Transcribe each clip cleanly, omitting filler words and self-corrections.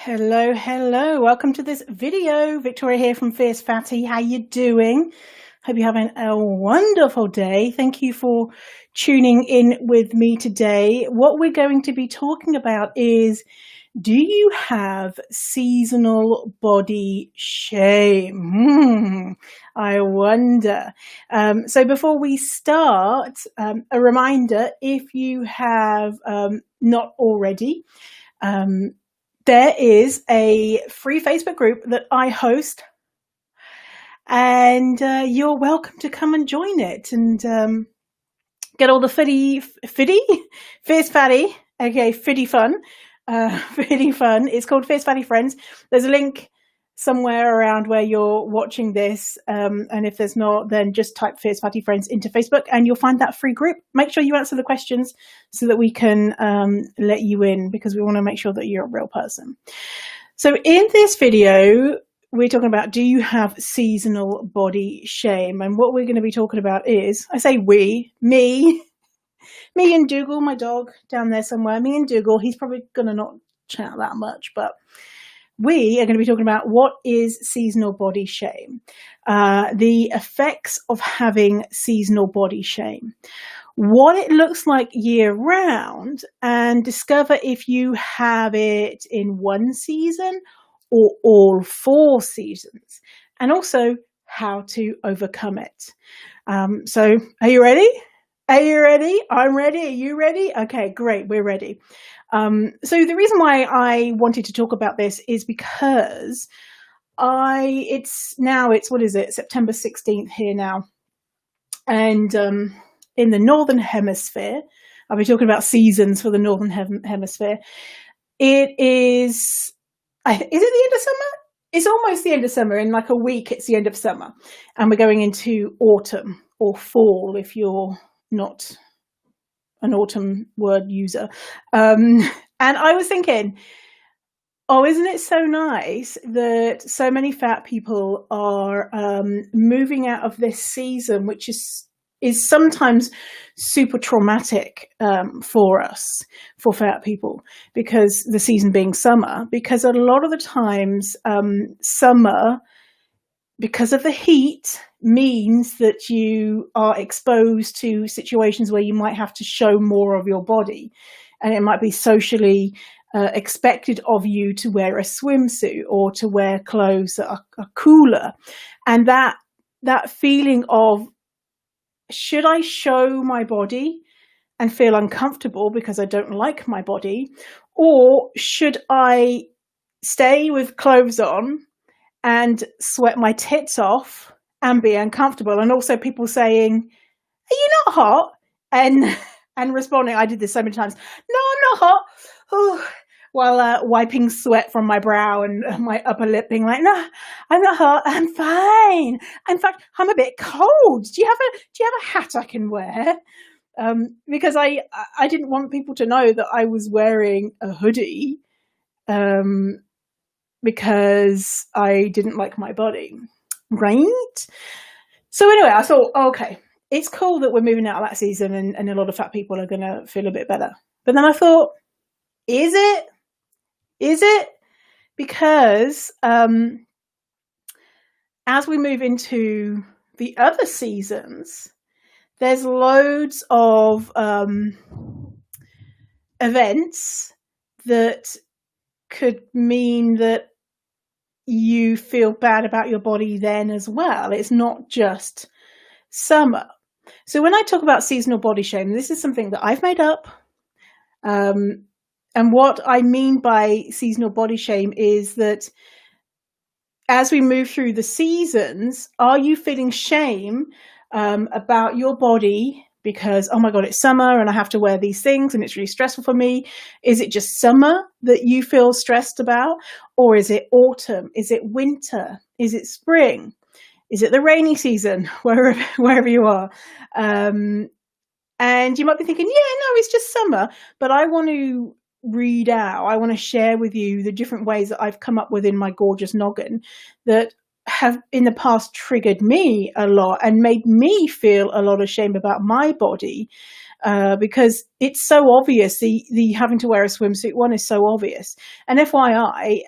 Hello, hello. Welcome to this video. Victoria here from Fierce Fatty. How you doing? Hope you're having a wonderful day. Thank you for tuning in with me today. What we're going to be talking about is, do you have seasonal body shame? I wonder. So before we start, a reminder, if you have not already, there is a free Facebook group that I host, and you're welcome to come and join it and get all the Fierce Fatty, okay, fiddy fun. It's called Fierce Fatty Friends. There's a link somewhere around where you're watching this, and if there's not, then just type Fierce Fatty Friends into Facebook and you'll find that free group. Make sure you answer the questions so that we can let you in, because we want to make sure that you're a real person. So in this video, we're talking about, do you have seasonal body shame? And what we're going to be talking about is, I say me and Dougal, my dog down there somewhere, me and Dougal. He's probably going to not chat that much, but we are going to be talking about what is seasonal body shame, the effects of having seasonal body shame, what it looks like year round, and discover if you have it in one season or all 4 seasons, and also how to overcome it. So are you ready? Are you ready? I'm ready. Are you ready? Okay, great. We're ready. So the reason why I wanted to talk about this is because it's what is it? September 16th here now. And in the Northern Hemisphere, I'll be talking about seasons for the Northern Hemisphere. It is it the end of summer? It's almost the end of summer. In like a week, it's the end of summer. And we're going into autumn or fall if you're not an autumn word user. And I was thinking, oh, isn't it so nice that so many fat people are moving out of this season, which is sometimes super traumatic for us, for fat people, because the season being summer, because a lot of the times summer, because of the heat, means that you are exposed to situations where you might have to show more of your body, and it might be socially expected of you to wear a swimsuit or to wear clothes that are cooler, and that feeling of, should I show my body and feel uncomfortable because I don't like my body, or should I stay with clothes on and sweat my tits off and be uncomfortable? And also people saying, are you not hot? And responding, I did this so many times, no, I'm not hot. Oh, while wiping sweat from my brow and my upper lip, being like, no, I'm not hot, I'm fine. In fact, I'm a bit cold. Do you have a hat I can wear? Because I didn't want people to know that I was wearing a hoodie, because I didn't like my body, right? So anyway, I thought, okay, it's cool that we're moving out of that season and a lot of fat people are going to feel a bit better. But then I thought, is it? Because as we move into the other seasons, there's loads of events that could mean that you feel bad about your body then as well. It's not just summer. So when I talk about seasonal body shame, this is something that I've made up. And what I mean by seasonal body shame is that as we move through the seasons, are you feeling shame about your body because, oh my God, it's summer and I have to wear these things and it's really stressful for me? Is it just summer that you feel stressed about? Or is it autumn? Is it winter? Is it spring? Is it the rainy season, wherever you are? And you might be thinking, yeah, no, it's just summer. But I want to share with you the different ways that I've come up with in my gorgeous noggin that have in the past triggered me a lot and made me feel a lot of shame about my body, because it's so obvious. The having to wear a swimsuit one is so obvious. And FYI,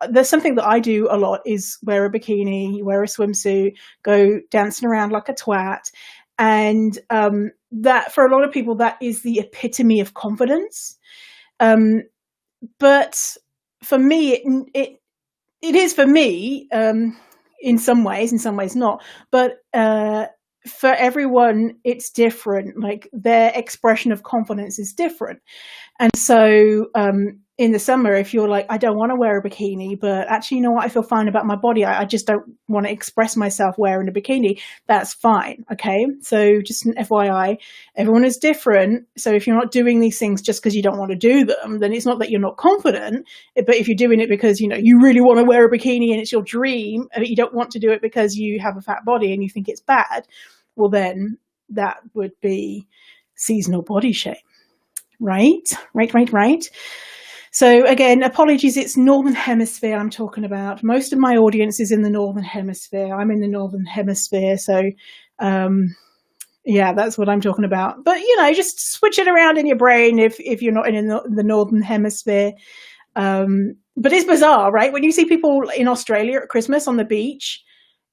there's something that I do a lot is wear a bikini, wear a swimsuit, go dancing around like a twat. And that for a lot of people, that is the epitome of confidence. But for me, it is for me in some ways not. But for everyone, it's different. Like their expression of confidence is different. And so in the summer, if you're like, I don't want to wear a bikini, but actually, you know what, I feel fine about my body. I just don't want to express myself wearing a bikini. That's fine. Okay. So just an FYI, everyone is different. So if you're not doing these things just because you don't want to do them, then it's not that you're not confident. But if you're doing it because, you know, you really want to wear a bikini and it's your dream, but you don't want to do it because you have a fat body and you think it's bad, well, then that would be seasonal body shame. Right. So again, apologies, it's Northern Hemisphere I'm talking about. Most of my audience is in the Northern Hemisphere. I'm in the Northern Hemisphere. So yeah, that's what I'm talking about. But, you know, just switch it around in your brain if you're not in the Northern Hemisphere. But it's bizarre, right? When you see people in Australia at Christmas on the beach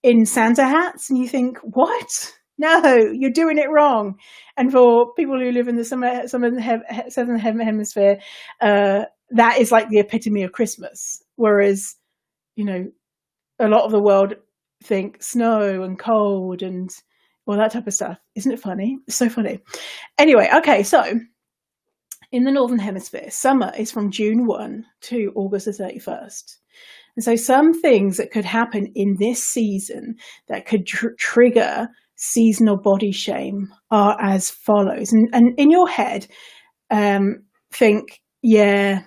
in Santa hats and you think, what? No, you're doing it wrong. And for people who live in the Southern Hemisphere, that is like the epitome of Christmas. Whereas, you know, a lot of the world think snow and cold and all that type of stuff. Isn't it funny? It's so funny. Anyway, okay, so in the Northern Hemisphere, summer is from June 1 to August the 31st. And so some things that could happen in this season that could trigger seasonal body shame are as follows. And in your head, think, yeah,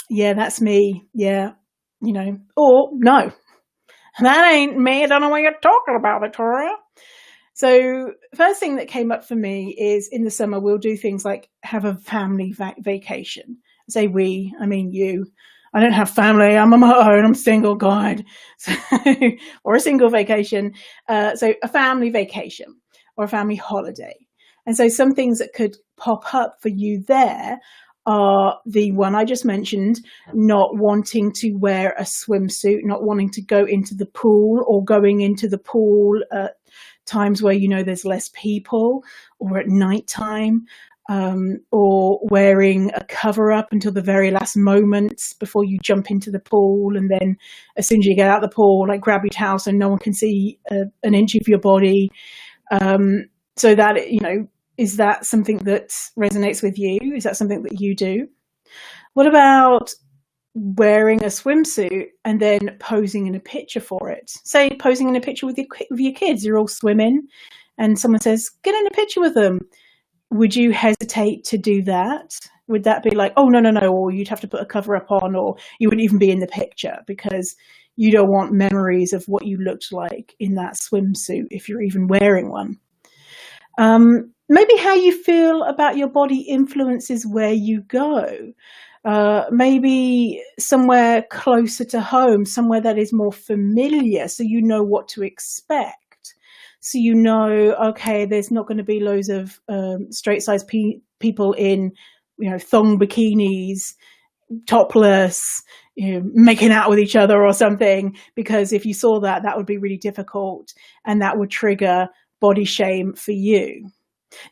that's me. Yeah, you know, or no, that ain't me. I don't know what you're talking about, Victoria. So first thing that came up for me is in the summer, we'll do things like have a family vacation. I say we, I mean you. I don't have family. I'm on my own. I'm single, God. So, or a single vacation. So a family vacation or a family holiday. And so some things that could pop up for you there are the one I just mentioned, not wanting to wear a swimsuit, not wanting to go into the pool or going into the pool at times where, you know, there's less people or at nighttime. Or wearing a cover up until the very last moments before you jump into the pool. And then as soon as you get out of the pool, like grab your towel so no one can see an inch of your body. So that, you know, is that something that resonates with you? Is that something that you do? What about wearing a swimsuit and then posing in a picture for it? Say posing in a picture with your kids, you're all swimming and someone says, get in a picture with them. Would you hesitate to do that? Would that be like, oh, no, or you'd have to put a cover up on, or you wouldn't even be in the picture because you don't want memories of what you looked like in that swimsuit if you're even wearing one? Maybe how you feel about your body influences where you go. Maybe somewhere closer to home, somewhere that is more familiar so you know what to expect. So you know, okay, there's not going to be loads of straight-sized people in, you know, thong bikinis, topless, you know, making out with each other or something. Because if you saw that, that would be really difficult, and that would trigger body shame for you.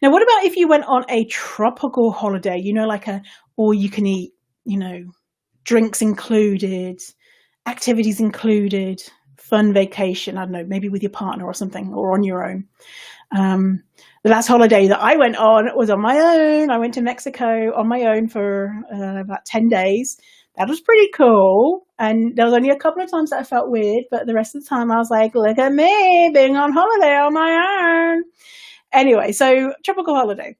Now, what about if you went on a tropical holiday? You know, like a all-you-can-eat, you know, drinks included, activities included. Fun vacation, I don't know, maybe with your partner or something, or on your own. The last holiday that I went on was on my own. I went to Mexico on my own for about 10 days. That was pretty cool. And there was only a couple of times that I felt weird, but the rest of the time I was like, look at me being on holiday on my own. Anyway, so tropical holiday.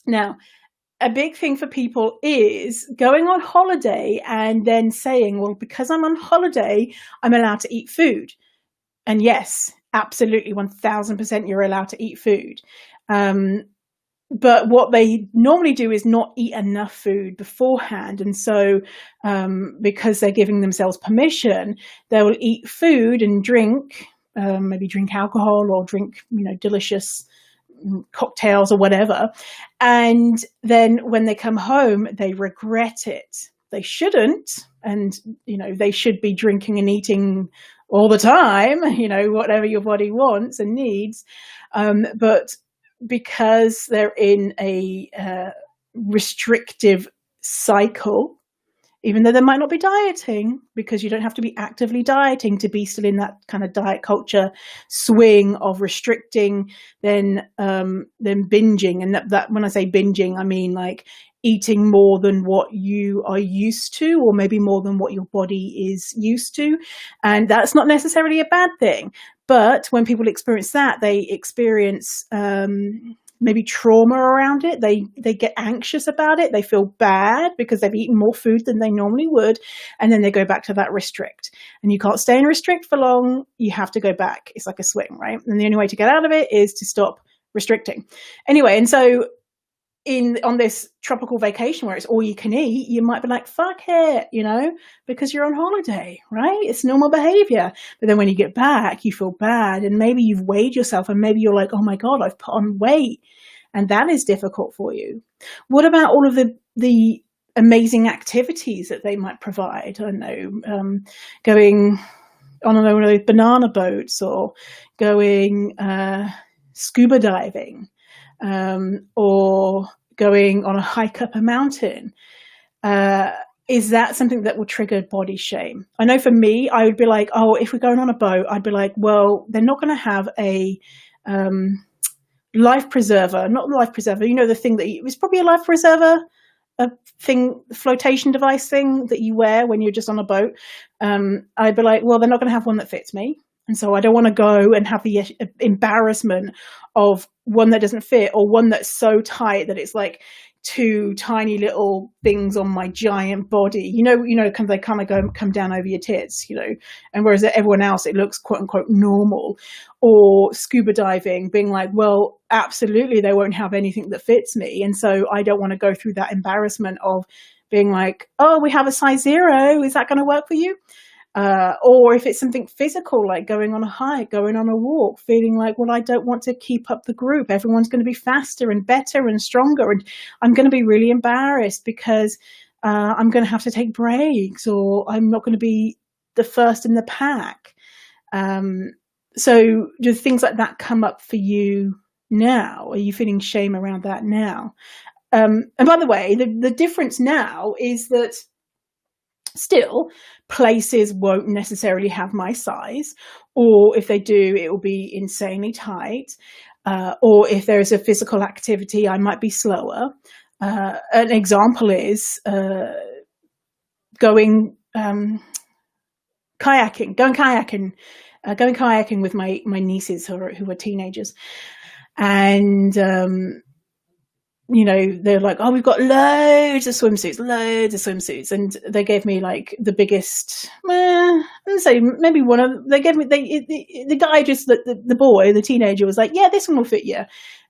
Now, a big thing for people is going on holiday and then saying, well, because I'm on holiday, I'm allowed to eat food. And yes, absolutely, 1000% you're allowed to eat food. But what they normally do is not eat enough food beforehand. And so because they're giving themselves permission, they will eat food and drink, maybe drink alcohol or drink, you know, delicious cocktails or whatever. And then when they come home, they regret it. They shouldn't. And, they should be drinking and eating all the time, whatever your body wants and needs. But because they're in a restrictive cycle, even though they might not be dieting, because you don't have to be actively dieting to be still in that kind of diet culture swing of restricting, then binging. And that when I say binging, I mean like eating more than what you are used to, or maybe more than what your body is used to. And that's not necessarily a bad thing. But when people experience that, they experience maybe trauma around it. They get anxious about it. They feel bad because they've eaten more food than they normally would. And then they go back to that restrict. And you can't stay in restrict for long. You have to go back. It's like a swing, right? And the only way to get out of it is to stop restricting. Anyway, and so on this tropical vacation where it's all you can eat, you might be like, fuck it, because you're on holiday, right? It's normal behavior. But then when you get back, you feel bad, and maybe you've weighed yourself, and maybe you're like, oh my God, I've put on weight. And that is difficult for you. What about all of the amazing activities that they might provide? I don't know, going on one of those banana boats, or going scuba diving, or going on a hike up a mountain. Is that something that will trigger body shame? I know for me, I would be like, oh, if we're going on a boat, I'd be like, well, they're not going to have a life preserver, not life preserver, the thing that it's probably a life preserver, a thing, flotation device thing that you wear when you're just on a boat. I'd be like, well, they're not going to have one that fits me. And so I don't want to go and have the embarrassment of one that doesn't fit, or one that's so tight that it's like two tiny little things on my giant body. They kind of come down over your tits, and whereas everyone else, it looks quote unquote normal. Or scuba diving, being like, well, absolutely, they won't have anything that fits me. And so I don't want to go through that embarrassment of being like, oh, we have a size 0. Is that going to work for you? Or if it's something physical, like going on a hike, going on a walk, feeling like, well, I don't want to keep up the group. Everyone's going to be faster and better and stronger. And I'm going to be really embarrassed because I'm going to have to take breaks, or I'm not going to be the first in the pack. So do things like that come up for you now? Are you feeling shame around that now? And by the way, the difference now is that still, places won't necessarily have my size, or if they do, it will be insanely tight. Or if there is a physical activity, I might be slower. An example is going kayaking with my nieces who are teenagers, and they're like, oh, we've got loads of swimsuits, and they gave me like the biggest, let's say maybe they gave me, the guy, just the boy, the teenager was like, yeah, this one will fit you.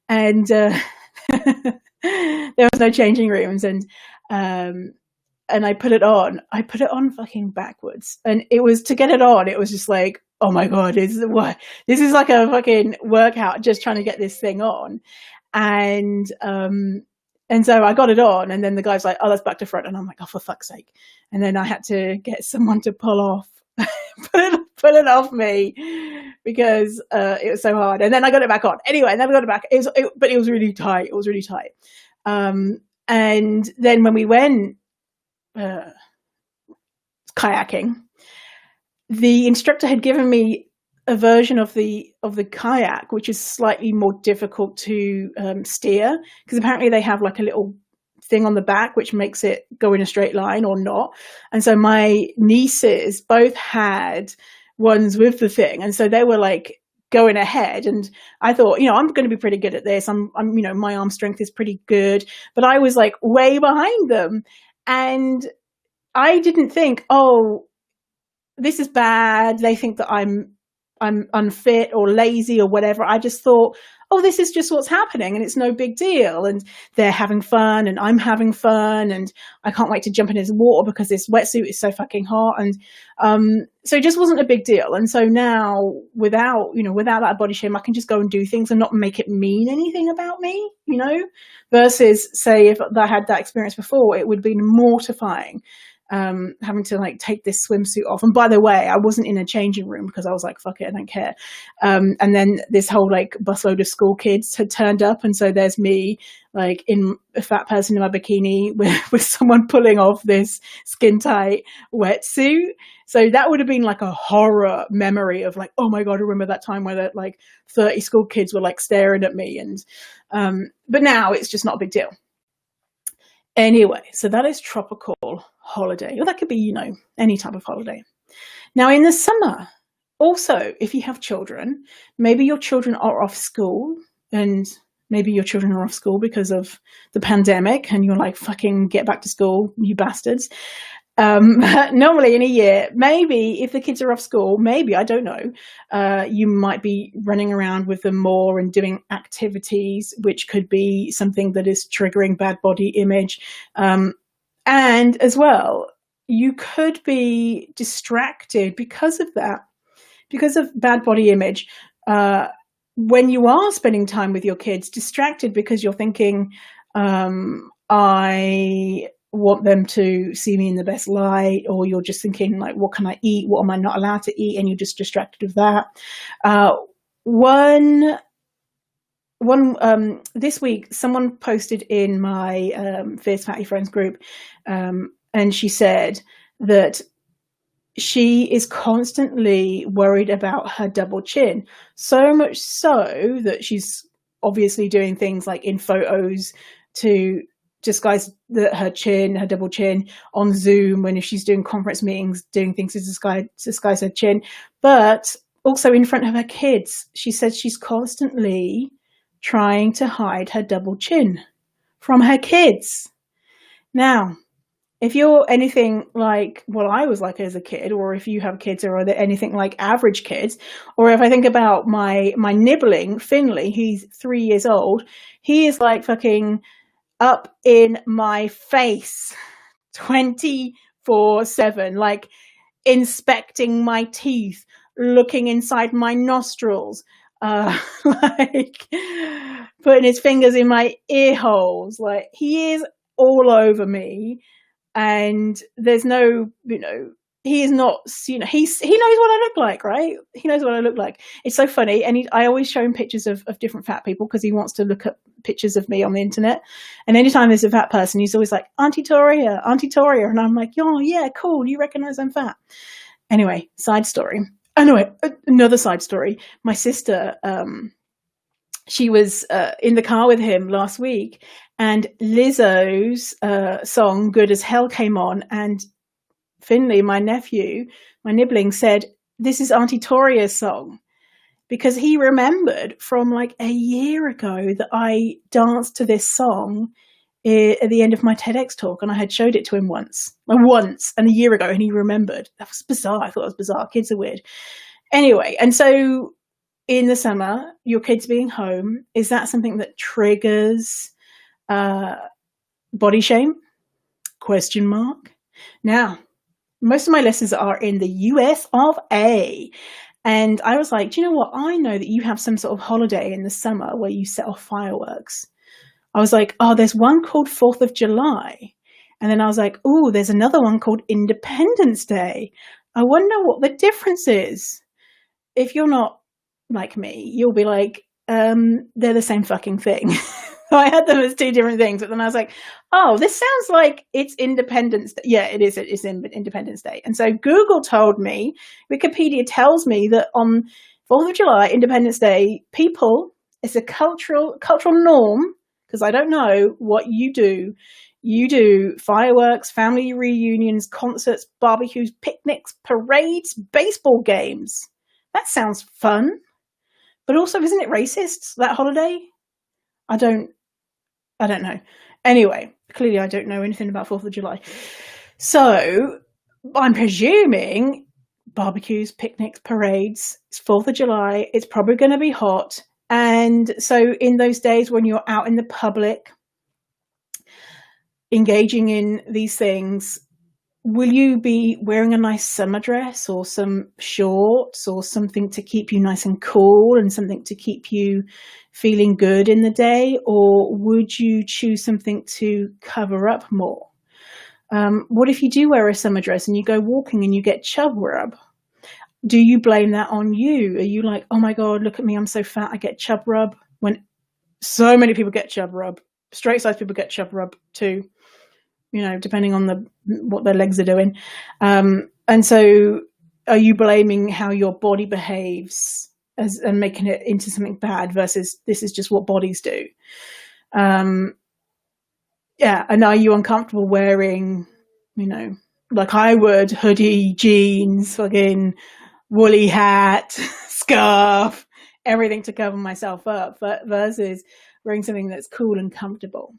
And there was no changing rooms, and I put it on fucking backwards. And it was, to get it on, it was just like, oh my God, this is like a fucking workout just trying to get this thing on. And so I got it on, and then the guy's like, oh, that's back to front. And I'm like, oh, for fuck's sake. And then I had to get someone to pull it off me, because it was so hard. And then I got it back on. Anyway, and then we got it back. But it was really tight. It was really tight. And then when we went kayaking, the instructor had given me a version of the kayak, which is slightly more difficult to steer, because apparently they have like a little thing on the back which makes it go in a straight line or not. And so my nieces both had ones with the thing, and so they were like going ahead, and I thought, I'm going to be pretty good at this. I'm my arm strength is pretty good, but I was like way behind them, and I didn't think, oh, this is bad. They think that I'm I'm unfit or lazy or whatever. I just thought, oh, this is just what's happening and it's no big deal. And they're having fun and I'm having fun and I can't wait to jump in this water because this wetsuit is so fucking hot. And so it just wasn't a big deal. And so now without that body shame, I can just go and do things and not make it mean anything about me, versus say if I had that experience before, it would be mortifying. Having to like take this swimsuit off. And by the way, I wasn't in a changing room because I was like, fuck it, I don't care. And then this whole like busload of school kids had turned up. And so there's me like in a fat person in my bikini with someone pulling off this skin tight wetsuit. So that would have been like a horror memory of like, oh my God, I remember that time where like 30 school kids were like staring at me. And, but now it's just not a big deal. Anyway, so that is tropical holiday, or that could be, any type of holiday. Now in the summer, also, if you have children, maybe your children are off school and maybe your children are off school because of the pandemic and you're like, fucking get back to school, you bastards. Normally in a year, maybe if the kids are off school, maybe, I don't know, you might be running around with them more and doing activities, which could be something that is triggering bad body image. And as well, you could be distracted because of that, because of bad body image. When you are spending time with your kids, distracted because you're thinking, I want them to see me in the best light, or you're just thinking like, what can I eat? What am I not allowed to eat? And you're just distracted with that. This week, someone posted in my Fierce Fatty Friends group, and she said that she is constantly worried about her double chin, so much so that she's obviously doing things like in photos to disguise her double chin on Zoom, when if she's doing conference meetings, doing things to disguise her chin, but also in front of her kids. She says she's constantly trying to hide her double chin from her kids. Now, if you're anything like what I was like as a kid, or if you have kids or are anything like average kids, or if I think about my nibbling, Finley, he's 3 years old, he is like fucking up in my face 24/7, like inspecting my teeth, looking inside my nostrils, like putting his fingers in my ear holes. Like he is all over me, and there's no, he is not, he knows what I look like, right? He knows what I look like. It's so funny. And I always show him pictures of different fat people because he wants to look at pictures of me on the internet. And anytime there's a fat person, he's always like, Auntie Toria. And I'm like, oh yeah, cool. You recognize I'm fat. Anyway, side story. Anyway, another side story. My sister, she was in the car with him last week, and Lizzo's song Good as Hell came on, and Finley, my nephew, my nibbling, said, this is Auntie Toria's song, because he remembered from like a year ago that I danced to this song at the end of my TEDx talk, and I had showed it to him once and a year ago, and he remembered. That was bizarre. I thought it was bizarre. Kids are weird. Anyway, and so in the summer, your kids being home, is that something that triggers body shame? Question mark. Now, most of my lessons are in the US of A. And I was like, do you know what? I know that you have some sort of holiday in the summer where you set off fireworks. I was like, oh, there's one called 4th of July. And then I was like, oh, there's another one called Independence Day. I wonder what the difference is. If you're not like me, you'll be like, they're the same fucking thing. I had them as two different things, but then I was like, oh, this sounds like it's Independence Day. Yeah, it is. It's Independence Day. And so Google told me, Wikipedia tells me that on 4th of July, Independence Day, it's a cultural norm, because I don't know what you do. You do fireworks, family reunions, concerts, barbecues, picnics, parades, baseball games. That sounds fun. But also, isn't it racist, that holiday? I don't know. Anyway, clearly I don't know anything about 4th of July. So I'm presuming barbecues, picnics, parades. It's 4th of July. It's probably going to be hot. And so in those days when you're out in the public, engaging in these things, will you be wearing a nice summer dress or some shorts or something to keep you nice and cool and something to keep you feeling good in the day? Or would you choose something to cover up more? What if you do wear a summer dress and you go walking and you get chub rub? Do you blame that on you? Are you like, oh my God, look at me, I'm so fat, I get chub rub? When so many people get chub rub. Straight size people get chub rub too, depending on what their legs are doing. And so are you blaming how your body behaves and making it into something bad versus this is just what bodies do? Yeah, and are you uncomfortable wearing, like I would, hoodie, jeans, fucking woolly hat, scarf, everything to cover myself up, versus wearing something that's cool and comfortable?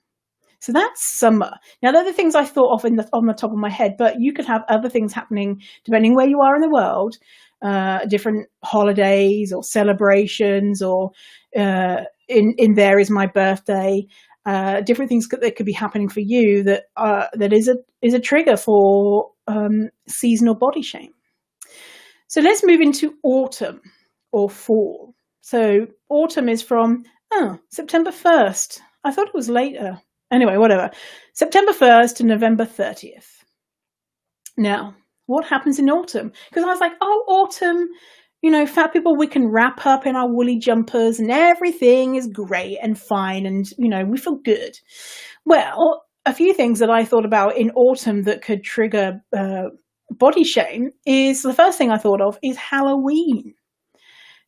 So that's summer. Now, they're the things I thought of on the top of my head, but you could have other things happening depending where you are in the world, different holidays or celebrations, or in there is my birthday. Different things that could be happening for you that is a trigger for seasonal body shame. So let's move into autumn or fall. So autumn is from September 1st. I thought it was later. Anyway, whatever. September 1st to November 30th. Now, what happens in autumn? Because I was like, autumn, fat people, we can wrap up in our woolly jumpers and everything is great and fine and, we feel good. Well, a few things that I thought about in autumn that could trigger body shame is, the first thing I thought of is Halloween.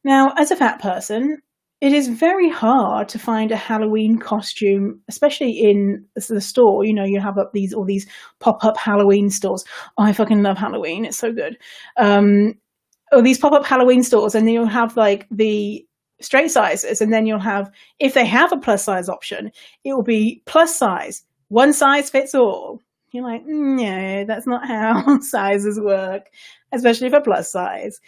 Now, as a fat person, it is very hard to find a Halloween costume, especially in the store. You have all these pop-up Halloween stores. Oh, I fucking love Halloween. It's so good. These pop-up Halloween stores, and then you'll have like the straight sizes, and then you'll have, if they have a plus size option, it will be plus size, one size fits all. You're like, no, that's not how sizes work, especially for plus size.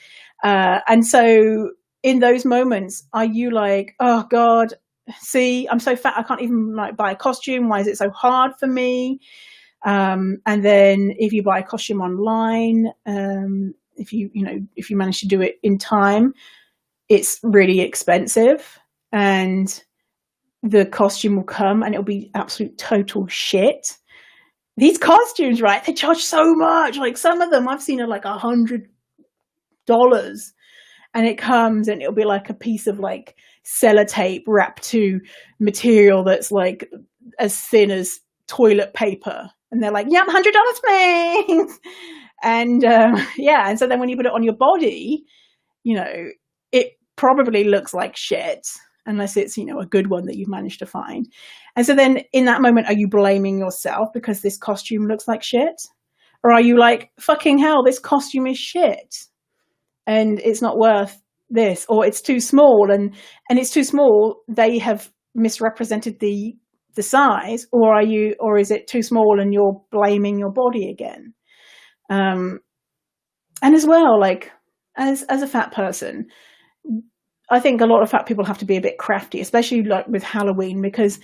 And so in those moments, are you like, oh God, see, I'm so fat, I can't even buy a costume. Why is it so hard for me? And then if you buy a costume online, if you manage to do it in time, it's really expensive, and the costume will come and it'll be absolute total shit. These costumes, right? They charge so much. Like some of them I've seen are like $100, and it comes and it'll be like a piece of like sellotape wrapped to material that's like as thin as toilet paper, and they're like, "Yep, $100, please." And and so then when you put it on your body, it probably looks like shit, unless it's, a good one that you've managed to find. And so then in that moment, are you blaming yourself because this costume looks like shit? Or are you like, fucking hell, this costume is shit and it's not worth this, or it's too small and it's too small, they have misrepresented the size, or is it too small and you're blaming your body again? And as well, like as a fat person, I think a lot of fat people have to be a bit crafty, especially like with Halloween, because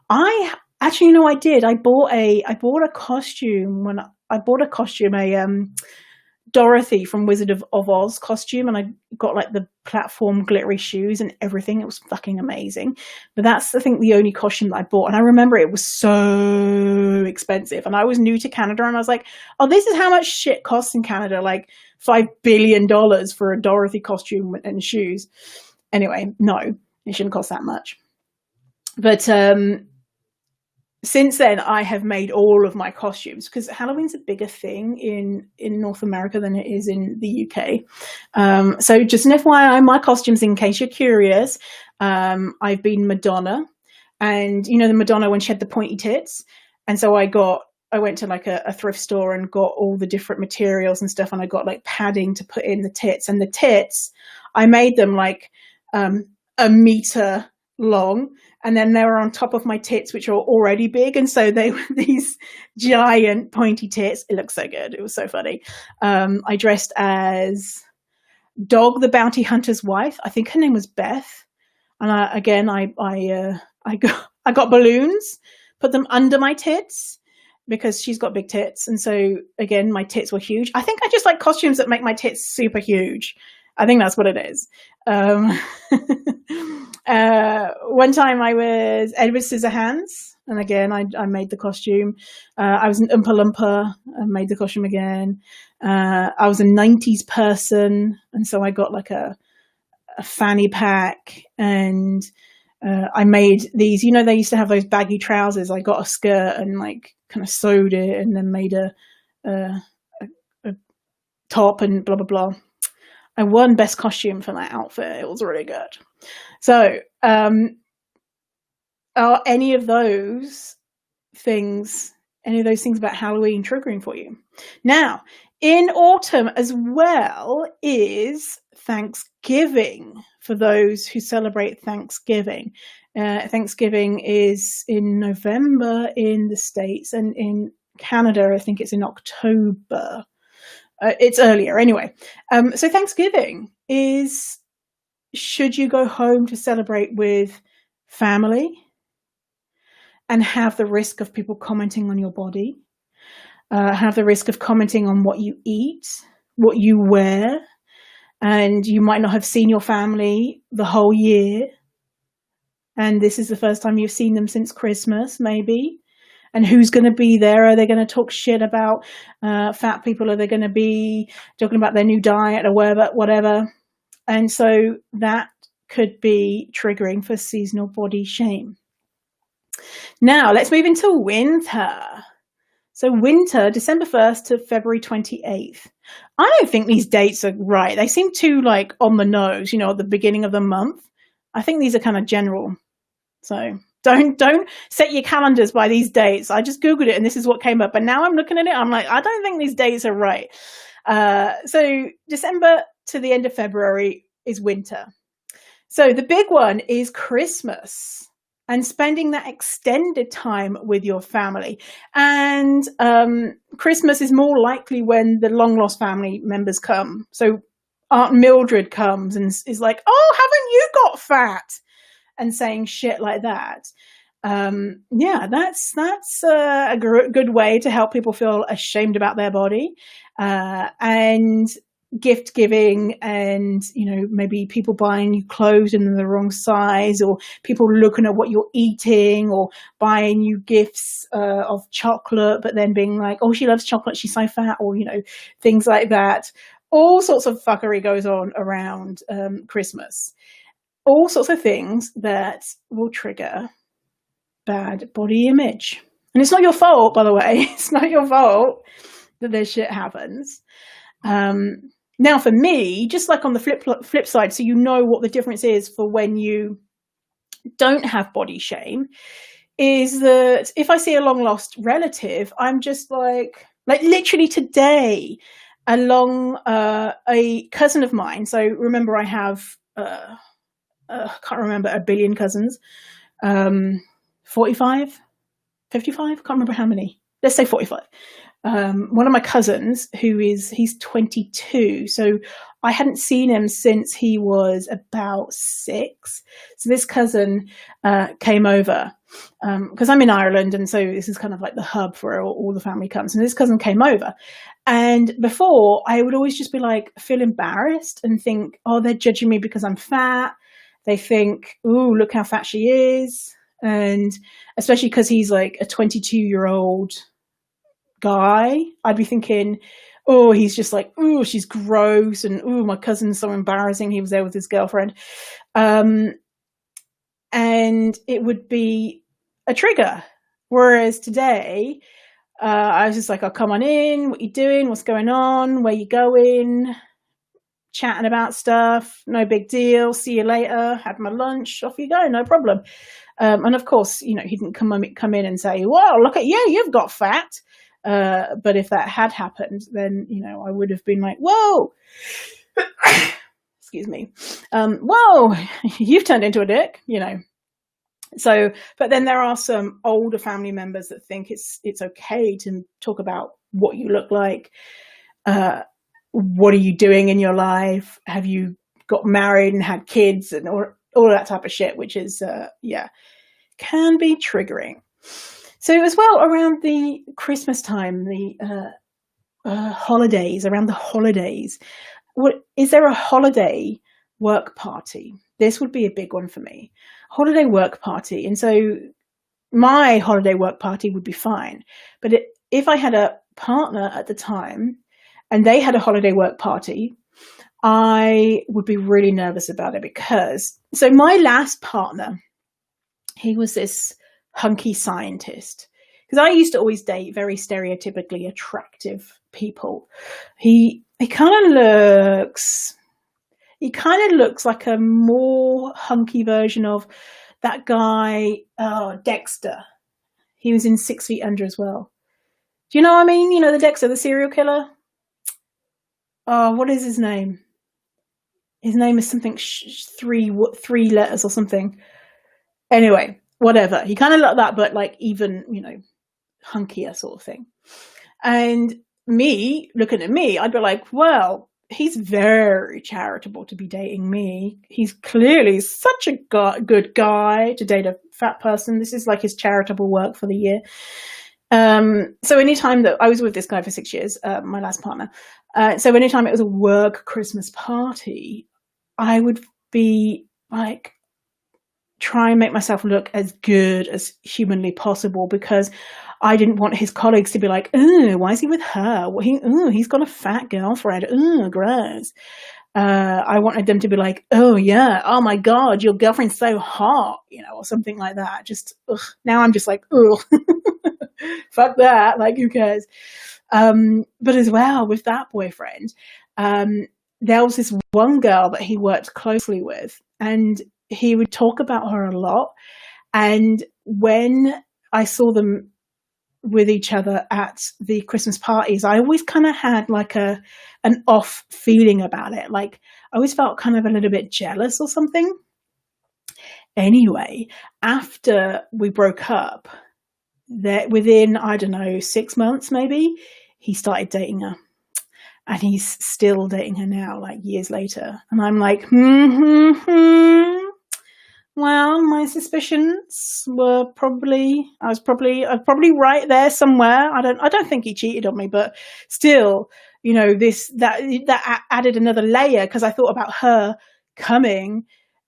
I actually, I did. I bought a costume Dorothy from Wizard of Oz costume, and I got like the platform glittery shoes and everything. It was fucking amazing. But that's, I think, the only costume that I bought. And I remember it was so expensive. And I was new to Canada, and I was like, oh, this is how much shit costs in Canada, like $5 billion for a Dorothy costume and shoes. Anyway, no, it shouldn't cost that much. But since then, I have made all of my costumes, because Halloween's a bigger thing in North America than it is in the UK. So just an FYI, my costumes, in case you're curious, I've been Madonna, and the Madonna when she had the pointy tits. And so I went to like a thrift store and got all the different materials and stuff, and I got like padding to put in the tits. And the tits, I made them like a meter long, and then they were on top of my tits, which are already big, and so they were these giant pointy tits. It looked so good. It was so funny. I dressed as Dog the Bounty Hunter's wife. I think her name was Beth. And I got balloons, put them under my tits because she's got big tits. And so again, my tits were huge. I think I just like costumes that make my tits super huge. I think that's what it is. One time I was Edward Scissorhands. And again, I made the costume. I was an Oompa Loompa. I made the costume again. I was a 90s person. And so I got like a fanny pack, and I made these, they used to have those baggy trousers. I got a skirt and like kind of sewed it and then made a top and blah, blah, blah. I won best costume for that outfit. It was really good. So, are any of those things about Halloween triggering for you? Now, in autumn as well is Thanksgiving, for those who celebrate Thanksgiving. Thanksgiving is in November in the States, and in Canada, I think it's in October. It's earlier anyway. So Thanksgiving is, should you go home to celebrate with family and have the risk of people commenting on your body, have the risk of commenting on what you eat, what you wear, and you might not have seen your family the whole year, and this is the first time you've seen them since Christmas, maybe. And who's going to be there? Are they going to talk shit about fat people? Are they going to be talking about their new diet or whatever? And so that could be triggering for seasonal body shame. Now, let's move into winter. So winter, December 1st to February 28th. I don't think these dates are right. They seem too like on the nose, at the beginning of the month. I think these are kind of general. So don't set your calendars by these dates. I just Googled it and this is what came up. And now I'm looking at it. I'm like, I don't think these dates are right. So December to the end of February is winter. So the big one is Christmas and spending that extended time with your family. And Christmas is more likely when the long lost family members come. So Aunt Mildred comes and is like, oh, haven't you got fat? And saying shit like that. That's a good way to help people feel ashamed about their body. And gift giving, and maybe people buying you clothes in the wrong size, or people looking at what you're eating, or buying you gifts of chocolate but then being like, oh, she loves chocolate, she's so fat, or things like that. All sorts of fuckery goes on around Christmas. All sorts of things that will trigger bad body image. And it's not your fault, by the way. It's not your fault that this shit happens. Now, for me, just like on the flip side, so what the difference is for when you don't have body shame, is that if I see a long lost relative, I'm just like literally today, a cousin of mine. So remember, I have can't remember, a billion cousins, 45, 55, can't remember how many. Let's say 45. One of my cousins, he's 22, so I hadn't seen him since he was about 6. So this cousin came over because I'm in Ireland, and so this is kind of like the hub for all the family comes. And this cousin came over, and before I would always just be like, feel embarrassed and think, oh, they're judging me because I'm fat. They think, ooh, look how fat she is. And especially because he's like a 22-year-old guy, I'd be thinking, oh, he's just like, ooh, she's gross, and ooh, my cousin's so embarrassing, he was there with his girlfriend. And it would be a trigger. Whereas today, I was just like, oh, come on in, what you doing, what's going on, where you going, chatting about stuff, no big deal, see you later, had my lunch, off you go, no problem. And of course, he didn't come in and say, well, look at you, you've got fat. But if that had happened, then, I would have been like, whoa, excuse me. Whoa, you've turned into a dick, So, but then there are some older family members that think it's okay to talk about what you look like. What are you doing in your life? Have you got married and had kids and all that type of shit, which is, can be triggering. So as well, around the Christmas time, the holidays, around the holidays, is there a holiday work party? This would be a big one for me. Holiday work party. And so my holiday work party would be fine. But if I had a partner at the time and they had a holiday work party, I would be really nervous about it because, so my last partner, he was this hunky scientist. Because I used to always date very stereotypically attractive people. He kind of looks like a more hunky version of that guy, Dexter. He was in 6 Feet Under as well. Do you know what I mean? You know, the Dexter, the serial killer? Oh, what is his name? His name is something, three letters or something. Anyway, whatever. He kind of looked like that, but like even, you know, hunkier sort of thing. And me, looking at me, I'd be like, well, he's very charitable to be dating me. He's clearly such a good guy to date a fat person. This is like his charitable work for the year. So anytime that I was with this guy for 6 years, my last partner, so anytime it was a work Christmas party, I would be like, try and make myself look as good as humanly possible because I didn't want his colleagues to be like, oh, why is he with her? He's got a fat girlfriend. Oh, gross. I wanted them to be like, oh yeah, oh my God, your girlfriend's so hot, you know, or something like that. Just, ugh. Now I'm just like, oh, fuck that. Like, who cares? But as well with that boyfriend, there was this one girl that he worked closely with and he would talk about her a lot. And when I saw them with each other at the Christmas parties, I always kind of had like an off feeling about it. Like I always felt kind of a little bit jealous or something. Anyway, after we broke up, that within, I don't know, 6 months maybe, he started dating her. And he's still dating her now, like years later. And I'm like, well, my suspicions were I was probably right there somewhere. I don't think he cheated on me, but still, you know, that added another layer because I thought about her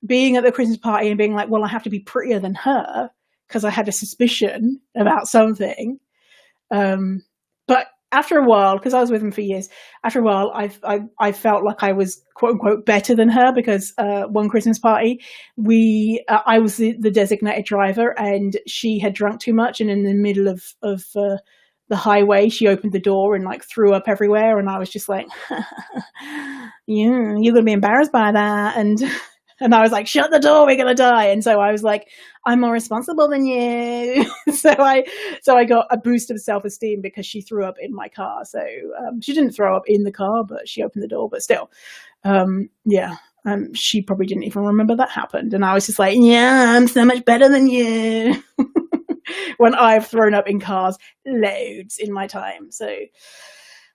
being at the Christmas party and being like, well, I have to be prettier than her because I had a suspicion about something. But after a while, because I was with him for years, after a while, I felt like I was quote unquote better than her because one Christmas party, I was the designated driver and she had drunk too much, and in the middle of the highway, she opened the door and like threw up everywhere, and I was just like, yeah, you're gonna be embarrassed by that, and I was like, shut the door, we're gonna die. And so I was like, I'm more responsible than you. so I got a boost of self-esteem because she threw up in my car. So she didn't throw up in the car, but she opened the door. But still, she probably didn't even remember that happened. And I was just like, yeah, I'm so much better than you. When I've thrown up in cars loads in my time. So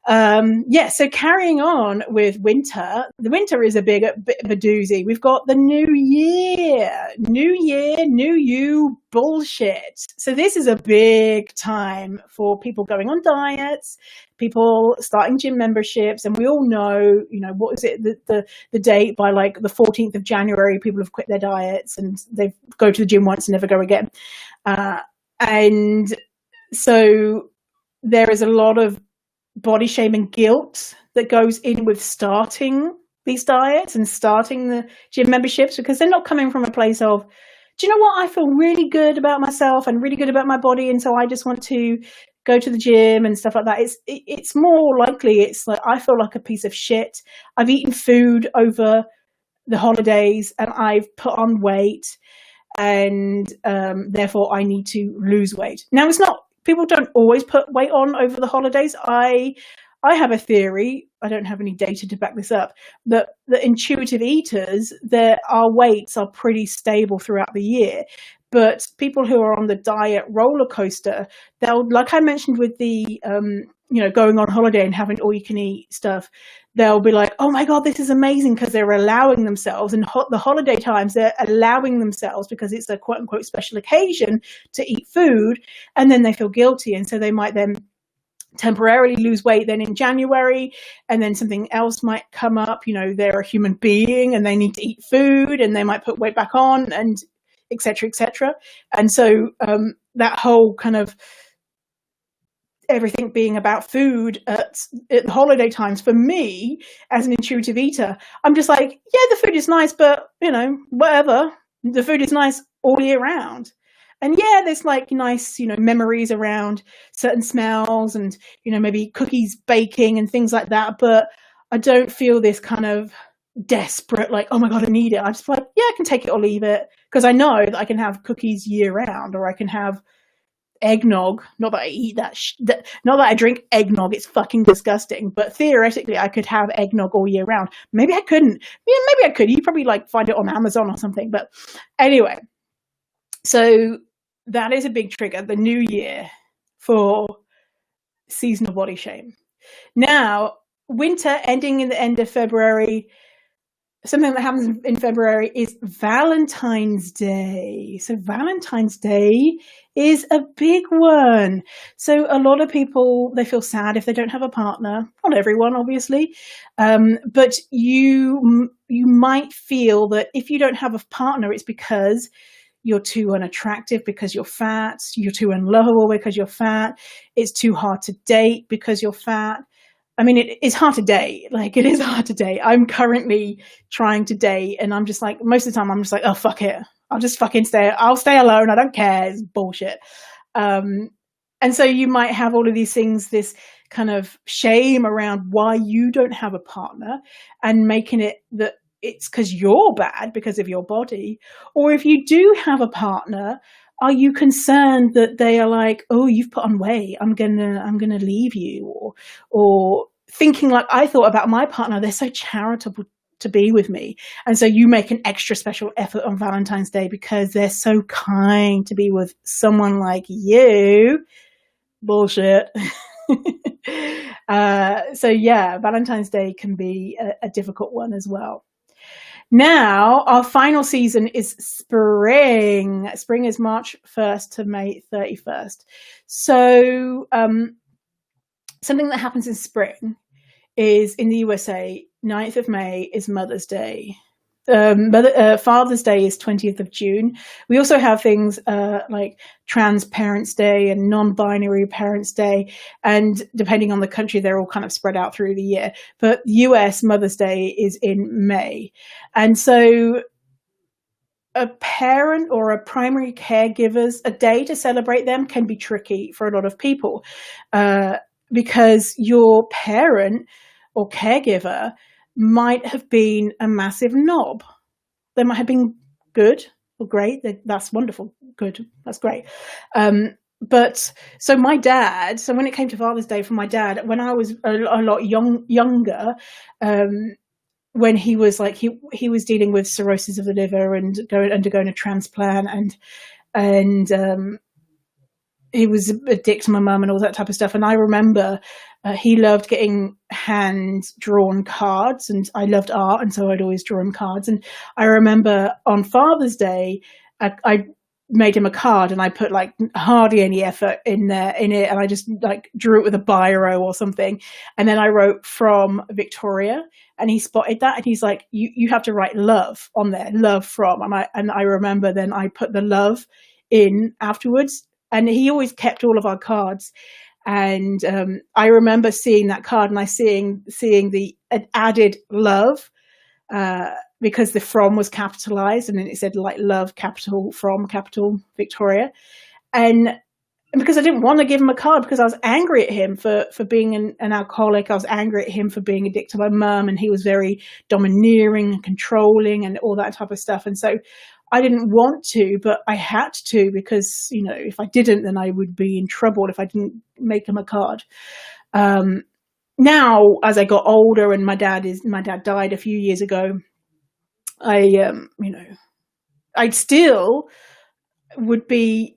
so carrying on with winter, the winter is a bit of a doozy. We've got the new year, new you bullshit. So this is a big time for people going on diets, people starting gym memberships. And we all know, you know, what is it, the date by like the 14th of January, people have quit their diets and they go to the gym once and never go again. And so there is a lot of body shame and guilt that goes in with starting these diets and starting the gym memberships, because they're not coming from a place of, do you know what, I feel really good about myself and really good about my body, and so I just want to go to the gym and stuff like that. It's more likely it's like, I feel like a piece of shit. I've eaten food over the holidays and I've put on weight, and therefore I need to lose weight. Now, it's not, people don't always put weight on over the holidays. I have a theory, I don't have any data to back this up, that the intuitive eaters, our weights are pretty stable throughout the year. But people who are on the diet roller coaster, they'll, like I mentioned with the, going on holiday and having all you can eat stuff, they'll be like, oh my God, this is amazing, because they're allowing themselves, and the holiday times, they're allowing themselves, because it's a quote unquote special occasion, to eat food, and then they feel guilty. And so they might then temporarily lose weight then in January, and then something else might come up. They're a human being and they need to eat food, and they might put weight back on, and et cetera, et cetera. And so that whole kind of everything being about food at the holiday times, for me as an intuitive eater, I'm just like, yeah, the food is nice, but whatever, the food is nice all year round. And yeah, there's like nice, memories around certain smells, and, maybe cookies baking and things like that. But I don't feel this kind of desperate, like, oh my God, I need it. I'm just like, yeah, I can take it or leave it, because I know that I can have cookies year round, or I can have eggnog. Not that I eat that, not that I drink eggnog. It's fucking disgusting. But theoretically, I could have eggnog all year round. Maybe I couldn't. Yeah, maybe I could. You probably like find it on Amazon or something. But anyway, so that is a big trigger, the new year, for seasonal body shame. Now, winter ending in the end of February, something that happens in February is Valentine's Day. So Valentine's Day is a big one. So a lot of people, they feel sad if they don't have a partner. Not everyone, obviously. But you might feel that if you don't have a partner, it's because you're too unattractive, because you're fat. You're too unlovable because you're fat. It's too hard to date because you're fat. I mean, it's hard to date. Like, it is hard to date. I'm currently trying to date, and I'm just like, most of the time, I'm just like, oh, fuck it. I'll just fucking I'll stay alone. I don't care. It's bullshit. And so you might have all of these things, this kind of shame around why you don't have a partner, and making it that it's because you're bad because of your body. Or if you do have a partner, are you concerned that they are like, oh, you've put on weight, I'm gonna leave you? Or thinking like I thought about my partner, they're so charitable to be with me, and so you make an extra special effort on Valentine's Day because they're so kind to be with someone like you. Bullshit. So yeah, Valentine's Day can be a difficult one as well. Now, our final season is spring. Spring is March 1st to May 31st. So something that happens in spring is, in the USA, 9th of May is Mother's Day. Father's Day is 20th of June. We also have things like Trans Parents Day and Non-Binary Parents Day, and depending on the country, they're all kind of spread out through the year. But US Mother's Day is in May. And so a parent or a primary caregiver's a day to celebrate them can be tricky for a lot of people, because your parent or caregiver might have been a massive knob. They might have been good or great. That's wonderful. Good. That's great. But so my dad, so when it came to Father's Day for my dad, when I was a lot younger, when he was like, he was dealing with cirrhosis of the liver and undergoing a transplant, and he was addicted to my mum and all that type of stuff. And I remember he loved getting hand-drawn cards, and I loved art, and so I'd always draw him cards. And I remember on Father's Day, I made him a card, and I put like hardly any effort in it, and I just like drew it with a biro or something. And then I wrote "From Victoria," and he spotted that, and he's like, "You have to write love on there, love from." And I remember then I put the love in afterwards. And he always kept all of our cards. And I remember seeing that card, and seeing the added love, because the from was capitalized, and then it said like love, capital, from, capital, Victoria. And because I didn't want to give him a card, because I was angry at him for being an alcoholic. I was angry at him for being addicted to my mum, and he was very domineering and controlling and all that type of stuff. And so I didn't want to, but I had to, because, if I didn't, then I would be in trouble if I didn't make him a card. Now, as I got older, and my dad died a few years ago, I still would be,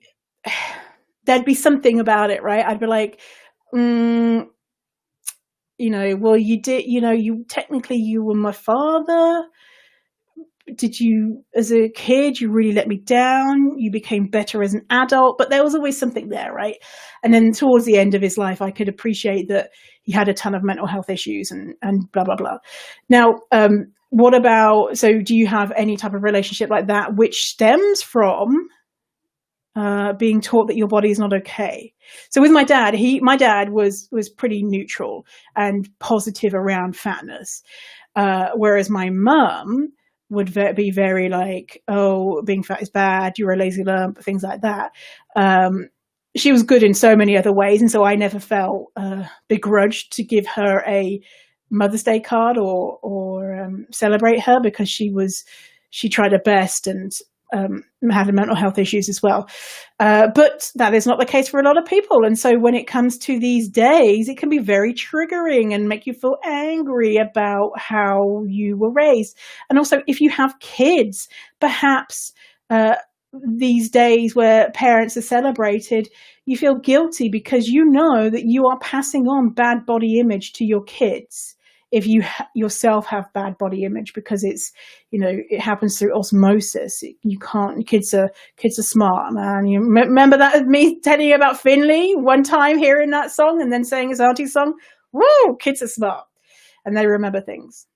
there'd be something about it, right? I'd be like, well, you did, technically you were my father. Did you, as a kid, you really let me down? You became better as an adult, but there was always something there, right? And then towards the end of his life, I could appreciate that he had a ton of mental health issues and blah, blah, blah. Now, what about, so do you have any type of relationship like that, which stems from being taught that your body is not okay? So with my dad, my dad was pretty neutral and positive around fatness, whereas my mum would be very like, oh, being fat is bad, you're a lazy lump, things like that. She was good in so many other ways, and so I never felt begrudged to give her a Mother's Day card or celebrate her, because she tried her best and had mental health issues as well. But that is not the case for a lot of people. And so when it comes to these days, it can be very triggering and make you feel angry about how you were raised. And also, if you have kids, perhaps these days where parents are celebrated, you feel guilty because you know that you are passing on bad body image to your kids if you yourself have bad body image, because it's, it happens through osmosis. You can't, kids are smart, man. You remember that, me telling you about Finley one time, hearing that song and then saying his auntie's song? Woo, kids are smart and they remember things.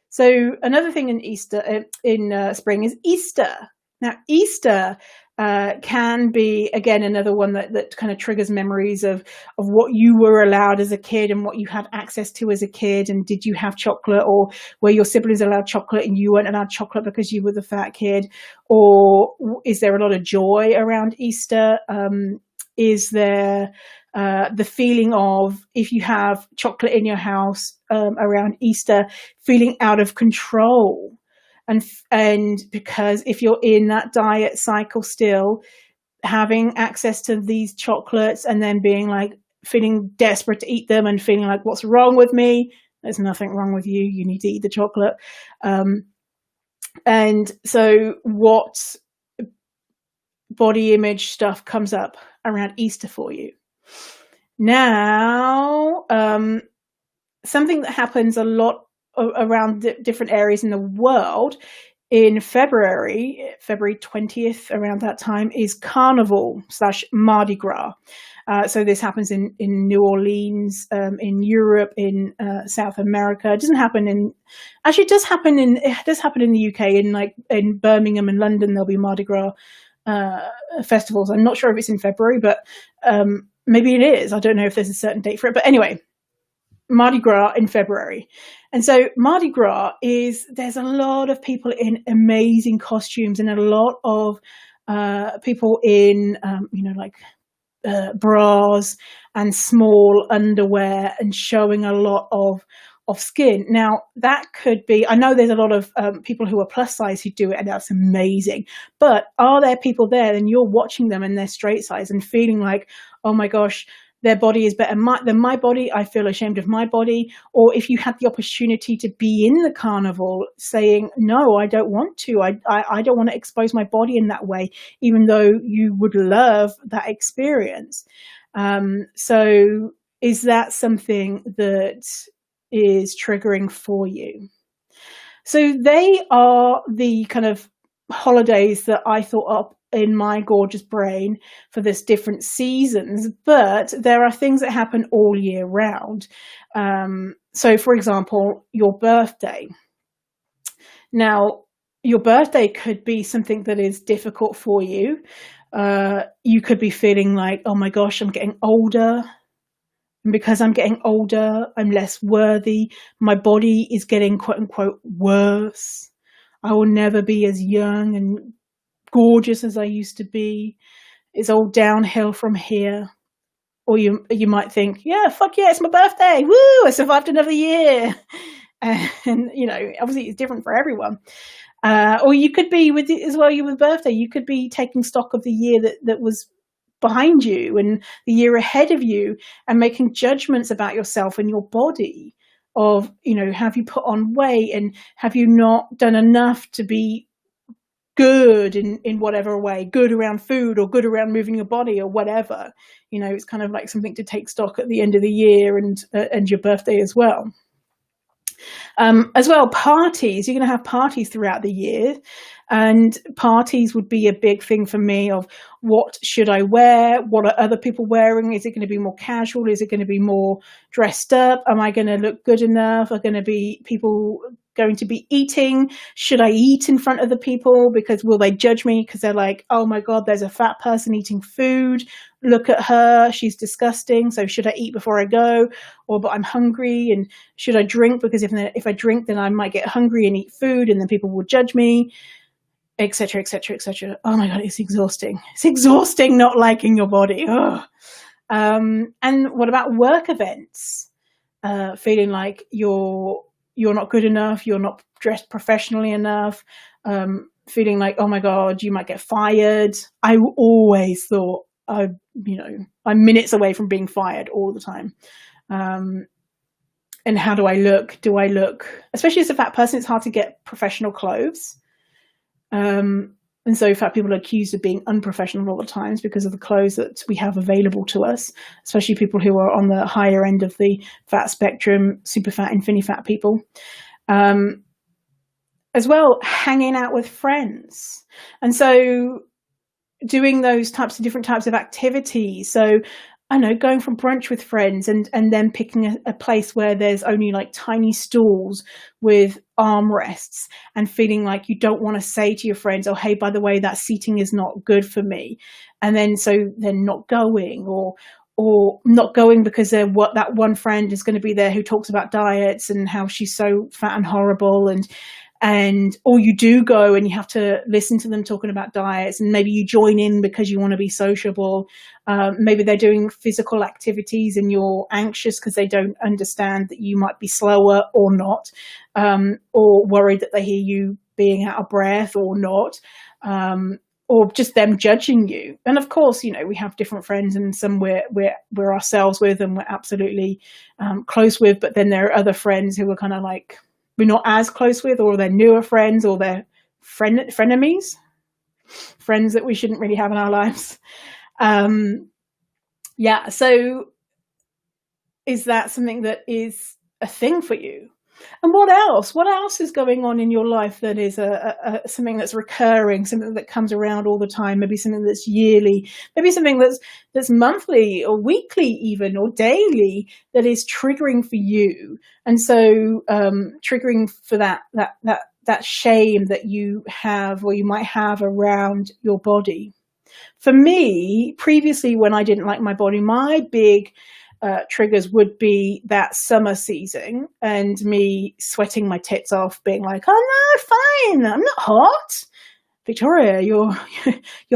So another thing in spring is Easter. Now, Easter can be, again, another one that kind of triggers memories of what you were allowed as a kid and what you had access to as a kid. And did you have chocolate, or were your siblings allowed chocolate and you weren't allowed chocolate because you were the fat kid? Or is there a lot of joy around Easter? Is there the feeling of, if you have chocolate in your house around Easter, feeling out of control? And because if you're in that diet cycle still, having access to these chocolates and then being like, feeling desperate to eat them and feeling like, what's wrong with me? There's nothing wrong with you. You need to eat the chocolate. And so what body image stuff comes up around Easter for you? Now, something that happens a lot around different areas in the world in February 20th, around that time, is Carnival / Mardi Gras. So this happens in New Orleans, in Europe, in South America. It doesn't happen it does happen in the UK, in Birmingham and London. There'll be Mardi Gras festivals. I'm not sure if it's in February, but maybe it is. I don't know if there's a certain date for it, but anyway, Mardi Gras in February. And so Mardi Gras there's a lot of people in amazing costumes and a lot of people in, bras and small underwear and showing a lot of skin. Now, that could be, I know there's a lot of people who are plus size who do it, and that's amazing. But are there people there and you're watching them and they're straight size and feeling like, oh my gosh, their body is better than my body, I feel ashamed of my body? Or if you had the opportunity to be in the carnival, saying, no, I don't want to. I don't want to expose my body in that way, even though you would love that experience. So is that something that is triggering for you? So they are the kind of holidays that I thought up in my gorgeous brain for this different seasons, but there are things that happen all year round. So for example, your birthday. Now, your birthday could be something that is difficult for you. You could be feeling like, oh my gosh, I'm getting older. And because I'm getting older, I'm less worthy. My body is getting, quote unquote, worse. I will never be as young and gorgeous as I used to be. It's all downhill from here. Or you might think, yeah, fuck yeah, it's my birthday. Woo, I survived another year. And, obviously it's different for everyone. Or you could be with your birthday. You could be taking stock of the year that was behind you and the year ahead of you, and making judgments about yourself and your body of, have you put on weight, and have you not done enough to be good in whatever way, good around food or good around moving your body or whatever. It's kind of like something to take stock at the end of the year and your birthday as well. As well, parties. You're going to have parties throughout the year, and parties would be a big thing for me of what should I wear? What are other people wearing? Is it going to be more casual? Is it going to be more dressed up? Am I going to look good enough? Are going to be people going to be eating? Should I eat in front of the people? Because will they judge me? Because they're like, oh my God, there's a fat person eating food. Look at her. She's disgusting. So should I eat before I go? But I'm hungry. And should I drink? Because if I drink, then I might get hungry and eat food, and then people will judge me, etc., etc., etc. Oh my God, it's exhausting. It's exhausting not liking your body. And what about work events? Feeling like you're not good enough, you're not dressed professionally enough, feeling like, oh my God, you might get fired. I always thought, I'm minutes away from being fired all the time. And how do I look? Do I look, especially as a fat person, it's hard to get professional clothes. And so fat people are accused of being unprofessional all the times because of the clothes that we have available to us, especially people who are on the higher end of the fat spectrum, super fat, infinity fat people. As well, hanging out with friends. And so doing those different types of activities. So I know, going for brunch with friends and then picking a place where there's only like tiny stools with armrests, and feeling like you don't want to say to your friends, oh, hey, by the way, that seating is not good for me. And then not going, or not going because that one friend is going to be there who talks about diets and how she's so fat and horrible, or you do go and you have to listen to them talking about diets, and maybe you join in because you want to be sociable. Maybe they're doing physical activities and you're anxious because they don't understand that you might be slower or not, or worried that they hear you being out of breath or not, or just them judging you. And of course, we have different friends, and some we're ourselves with and we're absolutely close with, but then there are other friends who are kind of like, we're not as close with, or they're newer friends, or they're frenemies, friends that we shouldn't really have in our lives. So is that something that is a thing for you? And what else is going on in your life that is something that's recurring, something that comes around all the time, maybe something that's yearly, maybe something that's monthly or weekly even, or daily, that is triggering for you. And so triggering for that shame that you have, or you might have, around your body. For me, previously, when I didn't like my body, my big triggers would be that summer season and me sweating my tits off, being like, oh no, fine, I'm not hot. Victoria, your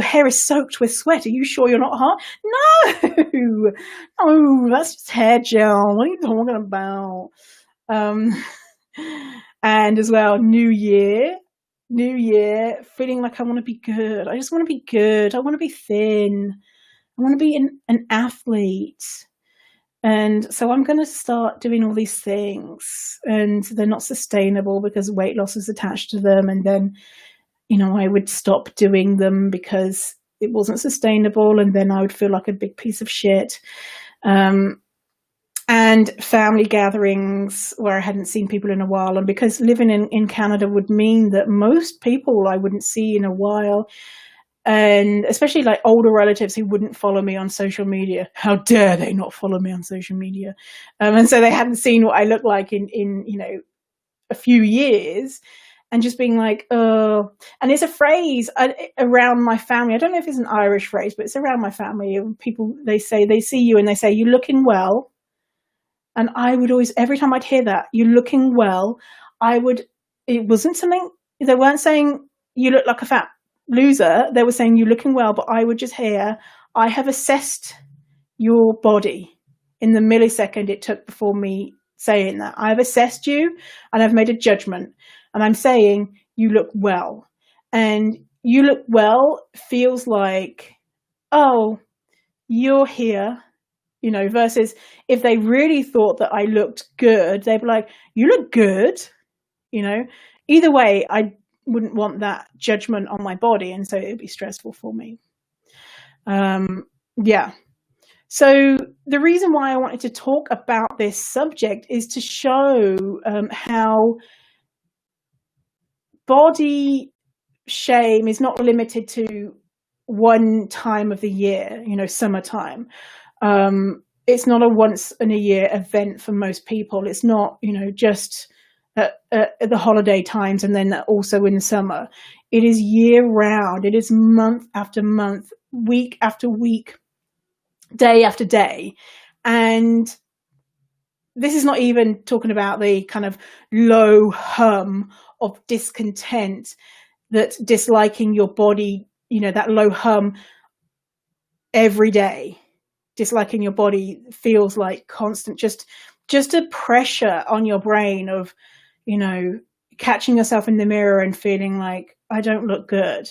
hair is soaked with sweat. Are you sure you're not hot? No, that's just hair gel. What are you talking about? And as well, New Year, feeling like I want to be good. I just want to be good. I want to be thin. I want to be an athlete. And so I'm going to start doing all these things, and they're not sustainable because weight loss is attached to them. And then, I would stop doing them because it wasn't sustainable. And then I would feel like a big piece of shit. And family gatherings where I hadn't seen people in a while. And because living in Canada would mean that most people I wouldn't see in a while, and especially like older relatives who wouldn't follow me on social media. How dare they not follow me on social media? And so they hadn't seen what I look like in a few years, and just being like, oh. And it's a phrase around my family. I don't know if it's an Irish phrase, but it's around my family. People, they see you and they say, you're looking well. And I would always, every time I'd hear that, you're looking well, it wasn't something, they weren't saying you look like a fat loser. They were saying you're looking well, but I would just hear, I have assessed your body in the millisecond it took before me saying that. I've assessed you and I've made a judgment, and I'm saying you look well. And you look well feels like, oh, you're here, versus if they really thought that I looked good, they'd be like, you look good. Either way, wouldn't want that judgment on my body, and so it'd be stressful for me. Yeah. So the reason why I wanted to talk about this subject is to show how body shame is not limited to one time of the year, summertime. It's not a once in a year event for most people. It's not, just at the holiday times and then also in the summer. It is year round. It is month after month, week after week, day after day. And this is not even talking about the kind of low hum of discontent, that disliking your body, that low hum every day. Disliking your body feels like constant, just a pressure on your brain of, catching yourself in the mirror and feeling like, I don't look good.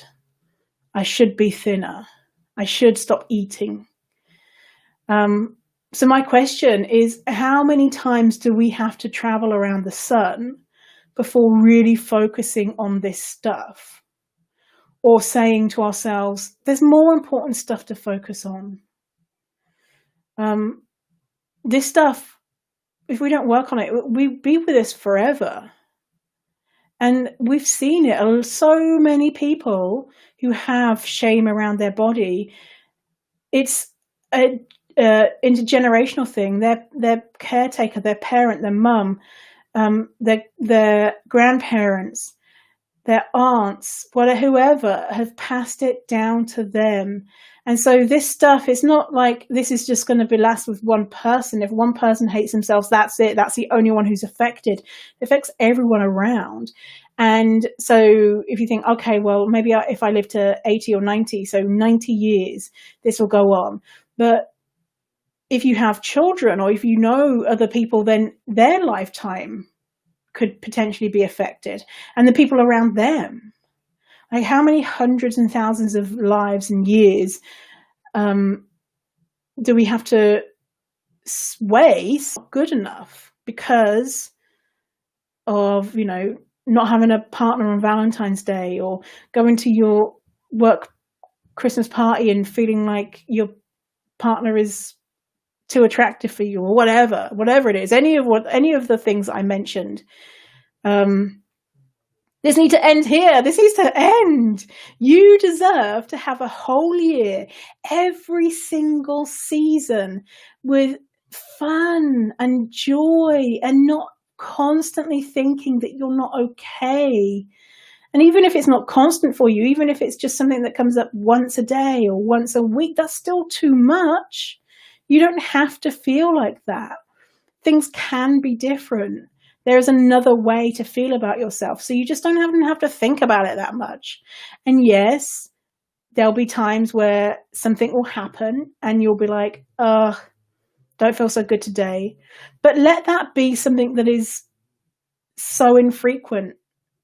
I should be thinner. I should stop eating. So my question is, how many times do we have to travel around the sun before really focusing on this stuff? Or saying to ourselves, there's more important stuff to focus on. This stuff, if we don't work on it, we'll be with us forever. And we've seen it. So many people who have shame around their body, it's a intergenerational thing. Their caretaker, their parent, their mum, their grandparents, their aunts, whoever, have passed it down to them. And so this stuff is not like this is just going to be last with one person. If one person hates themselves, that's it. That's the only one who's affected. It affects everyone around. And so if you think, okay, well, maybe if I live to 80 or 90, so 90 years, this will go on. But if you have children or if you know other people, then their lifetime could potentially be affected, and the people around them. Like, how many hundreds and thousands of lives and years do we have to waste good enough because of, not having a partner on Valentine's Day, or going to your work Christmas party and feeling like your partner is too attractive for you, or whatever it is, any of the things I mentioned. This needs to end here. This needs to end. You deserve to have a whole year, every single season, with fun and joy, and not constantly thinking that you're not okay. And even if it's not constant for you, even if it's just something that comes up once a day or once a week, that's still too much. You don't have to feel like that. Things can be different. There is another way to feel about yourself. So you just don't have to think about it that much. And yes, there'll be times where something will happen and you'll be like, don't feel so good today. But let that be something that is so infrequent.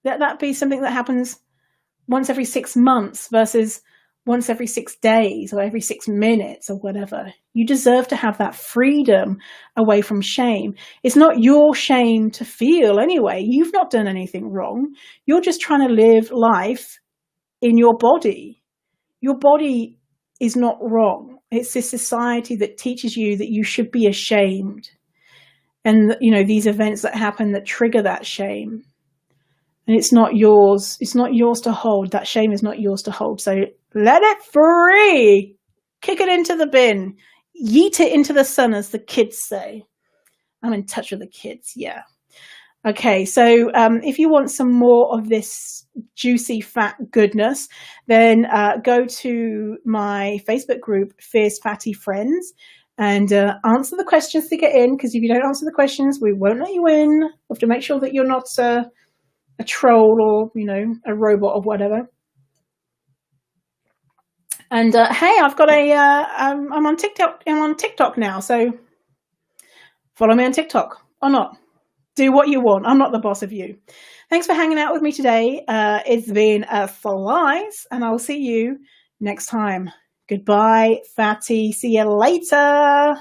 Let that be something that happens once every 6 months versus once every 6 days or every 6 minutes or whatever. You deserve to have that freedom away from shame. It's not your shame to feel anyway. You've not done anything wrong. You're just trying to live life in your body. Your body is not wrong. It's this society that teaches you that you should be ashamed. And, these events that happen that trigger that shame. And it's not yours. It's not yours to hold. That shame is not yours to hold. So let it free. Kick it into the bin. Yeet it into the sun, as the kids say. I'm in touch with the kids, yeah. Okay, so if you want some more of this juicy, fat goodness, then go to my Facebook group, Fierce Fatty Friends, and answer the questions to get in, because if you don't answer the questions, we won't let you in. We have to make sure that you're not a troll or, a robot or whatever. And hey, I've got I'm on TikTok. I'm on TikTok now, so follow me on TikTok or not. Do what you want. I'm not the boss of you. Thanks for hanging out with me today. It's been a slice, and I'll see you next time. Goodbye, Fatty. See you later.